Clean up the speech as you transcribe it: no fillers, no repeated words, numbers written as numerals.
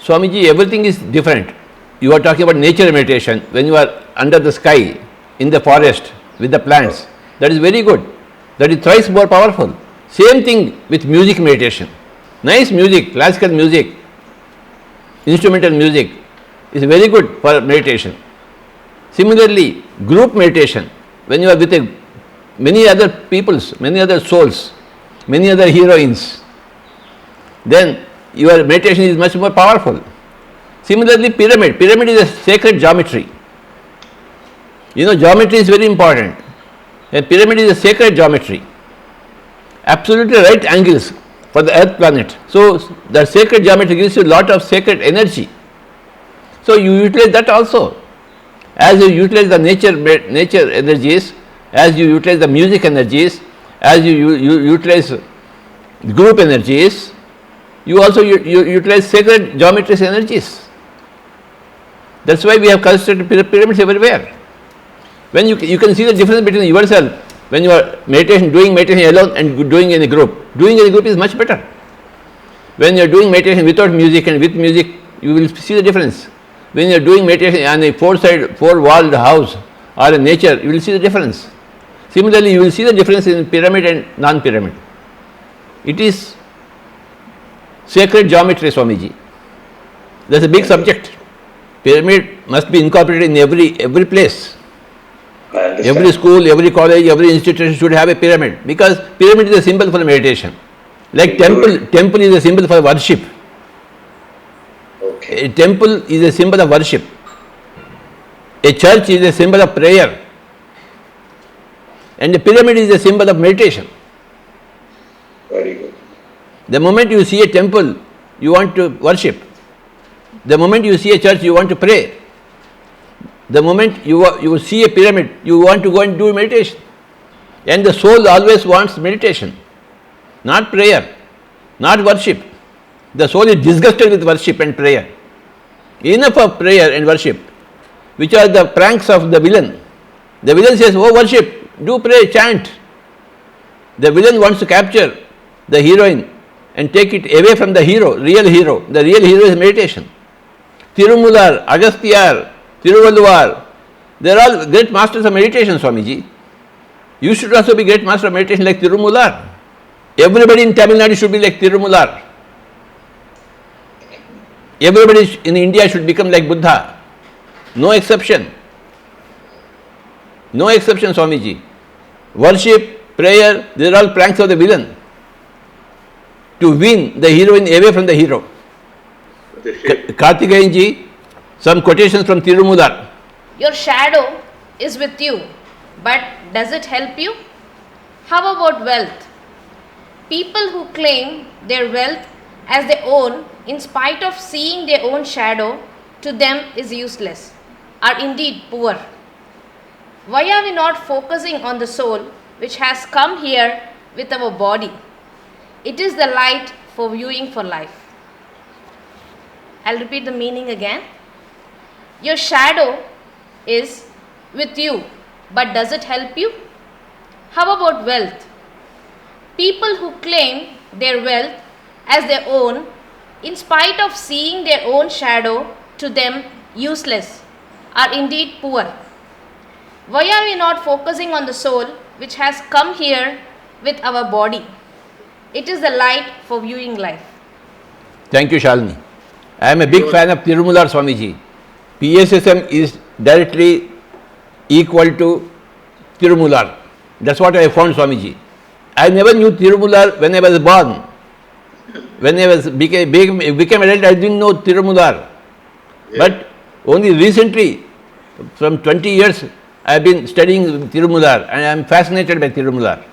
Swamiji, everything is different. You are talking about nature meditation when you are under the sky, in the forest, with the plants. That is very good. That is thrice more powerful. Same thing with music meditation. Nice music, classical music, instrumental music is very good for meditation. Similarly, group meditation, when you are with many other peoples, many other souls, many other heroines, then your meditation is much more powerful. Similarly, pyramid. Pyramid is a sacred geometry. You know, geometry is very important. A pyramid is a sacred geometry. Absolutely right angles for the earth planet. So, the sacred geometry gives you a lot of sacred energy. So, you utilize that also. As you utilize the nature energies, as you utilize the music energies, as you utilize group energies, you also utilize sacred geometry energies. That's why we have constructed pyramids everywhere. When you can see the difference between yourself when you are doing meditation alone and doing in a group. Doing in a group is much better. When you are doing meditation without music and with music, you will see the difference. When you are doing meditation on a four-walled house or in nature, you will see the difference. Similarly, you will see the difference in pyramid and non-pyramid. It is sacred geometry, Swamiji. That's a big subject. Pyramid must be incorporated in every place. Every school, every college, every institution should have a pyramid, because pyramid is a symbol for meditation. Like temple is a symbol for worship. Okay. A temple is a symbol of worship. A church is a symbol of prayer. And a pyramid is a symbol of meditation. Very good. The moment you see a temple, you want to worship. The moment you see a church, you want to pray. The moment you see a pyramid, you want to go and do meditation. And the soul always wants meditation, not prayer, not worship. The soul is disgusted with worship and prayer. Enough of prayer and worship, which are the pranks of the villain. The villain says, oh, worship, do pray, chant. The villain wants to capture the heroine and take it away from the hero, real hero. The real hero is meditation. Tirumular, Agasthyar, Tiruvalluvar, they are all great masters of meditation, Swamiji. You should also be great master of meditation like Tirumular. Everybody in Tamil Nadu should be like Tirumular. Everybody in India should become like Buddha. No exception. No exception, Swamiji. Worship, prayer, these are all pranks of the villain to win the heroine away from the hero. Karthikeyan, some quotations from Tirumular. Your shadow is with you, but does it help you? How about wealth? People who claim their wealth as their own, in spite of seeing their own shadow, to them is useless, are indeed poor. Why are we not focusing on the soul which has come here with our body? It is the light for viewing for life. I'll repeat the meaning again. Your shadow is with you, but does it help you? How about wealth? People who claim their wealth as their own, in spite of seeing their own shadow, to them useless, are indeed poor. Why are we not focusing on the soul which has come here with our body? It is the light for viewing life. Thank you, Shalini. I am a big fan of Tirumular, Swamiji. PSSM is directly equal to Tirumular. That's what I found, Swamiji. I never knew Tirumular when I was born. When I became adult, I didn't know Tirumular. Yeah. But only recently, from 20 years, I have been studying Tirumular and I am fascinated by Tirumular.